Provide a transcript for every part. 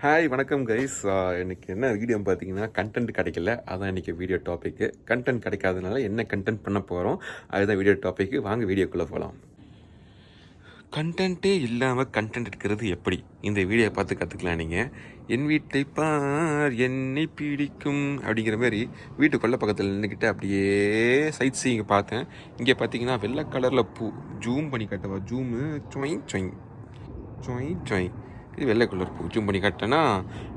Hi வணக்கம் guys. எனக்கு என்ன வீடியோ பார்த்தீங்கன்னா கண்டென்ட் கிடைக்கல. அதான் இன்றைக்கி வீடியோ டாப்பிக்கு. கண்டென்ட் கிடைக்காதனால என்ன கண்டென்ட் பண்ண போகிறோம் அதுதான் வீடியோ டாப்பிக்கு. வாங்க வீடியோக்குள்ளே போகலாம். கண்டென்ட்டே இல்லாமல் கண்டென்ட் எடுக்கிறது எப்படி, இந்த வீடியோ பார்த்து கற்றுக்கலாம். நீங்கள் என் வீட்டை பார் என்னை பிடிக்கும் அப்படிங்கிற மாதிரி வீட்டுக்குள்ளே பக்கத்தில் நின்றுக்கிட்டு அப்படியே சைட் சீங்க பார்த்தேன். இங்கே பார்த்தீங்கன்னா வெள்ளை கலரில் பூ. ஜூம் பண்ணி காட்டவா? ஜூமு சொய் சொய் சொய் சொய். இது வெள்ளை கலர் பூ. ஜூம் பண்ணி காட்டினா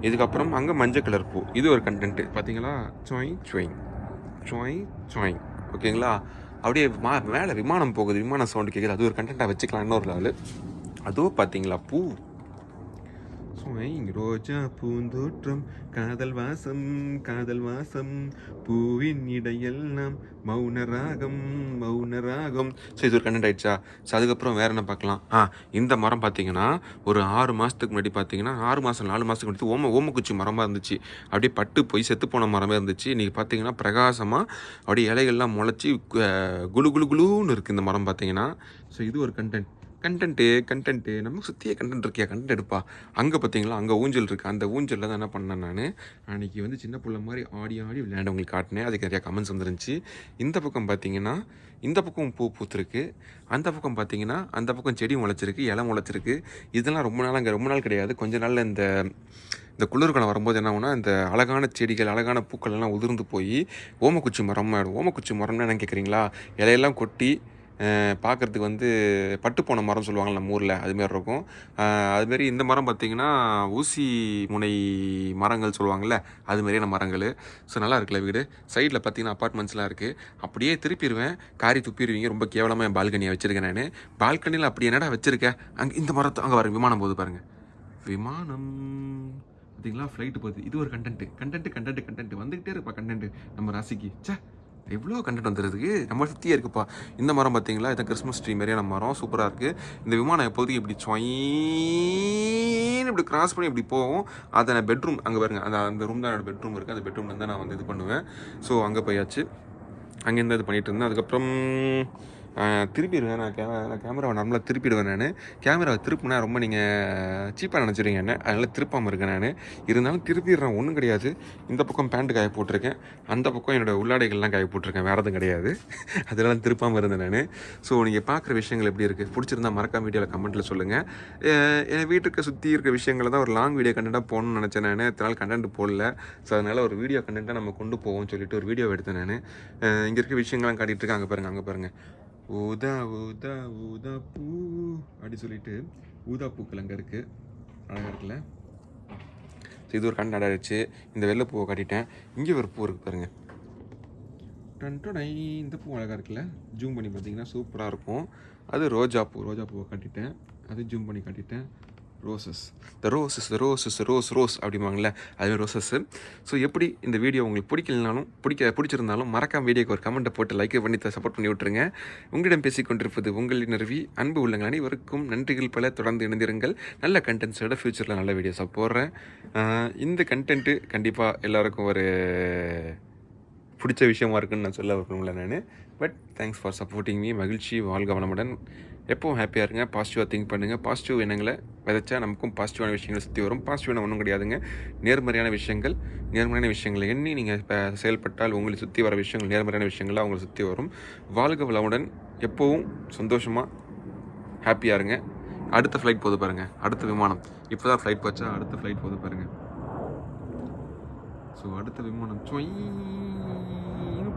இதுக்கப்புறம் அங்கே மஞ்சள் கலர் பூ. இது ஒரு கண்டென்ட்டு பார்த்தீங்களா? சொய் சொய் சொய் சொய். ஓகேங்களா? அப்படியே மேலே விமானம் போகுது, விமானம் சவுண்டு கேட்குது. அது ஒரு கண்டென்ட்டாக வச்சுக்கலாம். இன்னொரு நாள் அதுவும் பார்த்தீங்களா பூ. ரோஜா பூந்தோற்றம் காதல் வாசம் காதல் வாசம் பூவின் இடையெல்லாம் மௌன ராகம் மௌன ராகம். ஸோ இது ஒரு கண்டென்ட் ஆயிடுச்சா? ஸோ அதுக்கப்புறம் வேற என்ன பார்க்கலாம்? இந்த மரம் பார்த்தீங்கன்னா ஒரு 6 மாதத்துக்கு முன்னாடி பார்த்தீங்கன்னா 4 மாதத்துக்கு முன்னாடி ஓமக்குச்சி மரமாக இருந்துச்சு. அப்படியே பட்டு போய் செத்து போன மரமாக இருந்துச்சு. இன்றைக்கி பார்த்தீங்கன்னா பிரகாசமாக அப்படியே இலைகள்லாம் முளைச்சி குளு குளு குளுன்னு இருக்குது இந்த மரம் பார்த்தீங்கன்னா. ஸோ இது ஒரு கண்டென்ட்டு நமக்கு சுற்றியே கண்டென்ட் இருக்கியா? கண்டென்ட் எடுப்பா. அங்கே பார்த்தீங்களா, அங்கே ஊஞ்சல் இருக்குது. அந்த ஊஞ்சலில் தான் என்ன பண்ணேன் நான் அன்றைக்கி வந்து சின்ன பிள்ளை மாதிரி ஆடி விளையாண்டவங்களுக்கு காட்டினேன். அதுக்கு நிறையா கமெண்ட்ஸ் வந்துருந்துச்சு. இந்த பக்கம் பார்த்தீங்கன்னா இந்த பக்கம் பூ பூத்துருக்கு, அந்த பக்கம் பார்த்தீங்கன்னா அந்த பக்கம் செடி முளைச்சிருக்கு, இலை முளைச்சிருக்கு. இதெல்லாம் ரொம்ப நாள் கிடையாது, கொஞ்ச நாளில் இந்த குளிர்காலம் வரும்போது என்ன ஆகுனா இந்த அழகான செடிகள் அழகான பூக்கள் எல்லாம் உதிர்ந்து போய் ஓமக்குச்சி மரம் ஆகிடும். ஓமக்குச்சி மரம்னு என்ன கேட்குறீங்களா? இலையெல்லாம் கொட்டி பார்க்குறதுக்கு வந்து பட்டு போன மரம் சொல்லுவாங்க நம்ம ஊரில், அதுமாரி இருக்கும். அதுமாரி இந்த மரம் பார்த்திங்கன்னா ஊசி முனை மரங்கள் சொல்லுவாங்கள்ல, அதுமாரியான மரங்கள். ஸோ நல்லா இருக்குல்ல வீடு. சைடில் பார்த்திங்கன்னா அப்பார்ட்மெண்ட்ஸ்லாம் இருக்குது. அப்படியே திருப்பிடுவேன், காரி துப்பிடுவீங்க. ரொம்ப கேவலமாக என் பால்கனியை வச்சுருக்கேன் நான். பால்கனியில் அப்படி என்னடா வச்சுருக்கேன்? அங்கே இந்த மரத்தை அங்கே பாருங்க, விமானம் போகுது பாருங்கள். விமானம் பார்த்திங்களா, ஃப்ளைட்டு போகுது. இது ஒரு கண்டென்ட் வந்துக்கிட்டே இருப்பா. கண்டென்ட் நம்ம ராசிக்கு எவ்வளோ கண்டென்ட் வந்துடுறதுக்கு நம்ம சுற்றியே இருக்குப்பா. இந்த மரம் பார்த்தீங்களா, இதான் கிறிஸ்மஸ் ட்ரீ மாதிரியான மரம், சூப்பராக இருக்குது. இந்த விமானம் எப்போதைக்கு இப்படி சொயின்னு இப்படி கிராஸ் பண்ணி இப்படி போகும். அதை நான் பெட்ரூம் அங்கே பாருங்க, அந்த ரூம் தான் என்னோட பெட்ரூம் இருக்குது. அந்த பெட்ரூம்ல தான் நான் வந்து இது பண்ணுவேன். ஸோ அங்கே போயாச்சு. அங்கேருந்து இது பண்ணிகிட்டு இருந்தேன். அதுக்கப்புறம் திருப்பிடுவேன். நான் கேமராவை நார்மலாக திருப்பிடுவேன். நான் கேமராவை திருப்பினா ரொம்ப நீங்கள் சீப்பாக நினச்சிடுவீங்க என்ன, அதனால் திருப்பாமல் இருக்கேன் நான். இருந்தாலும் திருப்பிடுறேன், ஒன்றும் கிடையாது. இந்த பக்கம் பேண்ட்டு காய போட்டிருக்கேன், அந்த பக்கம் என்னோடய உள்ளாடைகள்லாம் காய போட்டிருக்கேன், வேறு எதுவும் கிடையாது. அதெல்லாம் திருப்பாமல் இருந்தேன் நான். ஸோ நீங்கள் பார்க்குற விஷயங்கள் எப்படி இருக்குது, பிடிச்சிருந்தா மறக்காம வீடியோவில் கமெண்ட்டில் சொல்லுங்கள். என் வீட்டுக்கு சுற்றி இருக்க விஷயங்களை தான் ஒரு லாங் வீடியோ கண்டென்ட்டாக போகணும்னு நினச்சேன் நான். இதனால் கண்டென்ட் போடல. ஸோ அதனால் ஒரு வீடியோ கண்டென்ட்டாக நம்ம கொண்டு போவோம்னு சொல்லிட்டு ஒரு வீடியோ எடுத்தேன் நான். இங்கே இருக்க விஷயங்கள்லாம் காட்டிகிட்டு இருக்கேன். அங்கே பாருங்கள் ஊதா ஊதா ஊதா பூ அப்படி சொல்லிட்டு ஊதா பூக்கள் அங்கே இருக்குது, அழகாக இருக்குல்ல. ஸோ இது ஒரு கண் நடாச்சு. இந்த வெள்ளை பூவை காட்டிட்டேன். இங்கே ஒரு பூ இருக்குது பாருங்கள், டன்டோடை. இந்த பூ அழகாக இருக்குல்ல, ஜூம் பண்ணி பார்த்தீங்கன்னா சூப்பராக இருக்கும். அது ரோஜா பூவை காட்டிட்டேன். அது ஜூம் பண்ணி காட்டிட்டேன். ரோஸ் அப்படிம்பாங்களே, அதுவே ரோசஸ்ஸு. ஸோ எப்படி இந்த வீடியோ உங்களுக்கு பிடிச்சிருந்தாலும் மறக்காம வீடியோக்கு ஒரு கமெண்ட்டை போட்டு லைக் பண்ணி சப்போர்ட் பண்ணி விட்டுருங்க. உங்களிடம் பேசிக்கொண்டிருப்பது உங்களின் நிறுவி அன்பு உள்ளங்கள் அனைவருக்கும் நன்றிகள் பல. தொடர்ந்து இணைந்திருங்கள். நல்ல கண்டென்ட்ஸோட ஃப்யூச்சரில் நல்ல வீடியோஸாக போடுறேன். இந்த கண்டென்ட்டு கண்டிப்பாக எல்லாருக்கும் ஒரு பிடிச்ச விஷயமா இருக்குன்னு நான் சொல்ல விரும்பல நான். But thanks for supporting me. மகிழ்ச்சி, வாழ்க வளமுடன். எப்போவும் ஹாப்பியாக இருங்க, பாசிட்டிவாக திங்க் பண்ணுங்கள். பாசிட்டிவ் எண்ணங்களை விதைச்சா நமக்கும் பாசிட்டிவான விஷயங்கள் சுற்றி வரும். பாசிட்டிவான ஒன்றும் கிடையாதுங்க, நேர்மறையான விஷயங்களை எண்ணி நீங்கள் இப்போ செயல்பட்டால் உங்களை சுற்றி வர விஷயங்கள் நேர்மறையான விஷயங்களாக அவங்களை சுற்றி வரும். வாழ்க வளமுடன். எப்போவும் சந்தோஷமாக ஹாப்பியாக இருங்க. அடுத்த ஃப்ளைட் போகுது பாருங்கள், அடுத்த விமானம். இப்போ தான் ஃப்ளைட் போச்சா, அடுத்த ஃப்ளைட் போகுது பாருங்கள். ஸோ அடுத்த விமானம்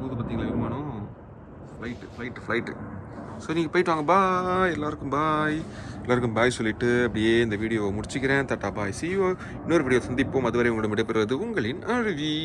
போகுது பார்த்தீங்களா, விமானம் ஃப்ளைட்டு. ஸோ நீங்கள் போயிட்டு வாங்க. பாய் எல்லாருக்கும் பாய் சொல்லிவிட்டு அப்படியே இந்த வீடியோவை முடிச்சுக்கிறேன். டாடா பாய், see you. இன்னொரு வீடியோ சந்திப்போம். அதுவரை உங்களிடம் விடைபெறுவது உங்களின் அருவி.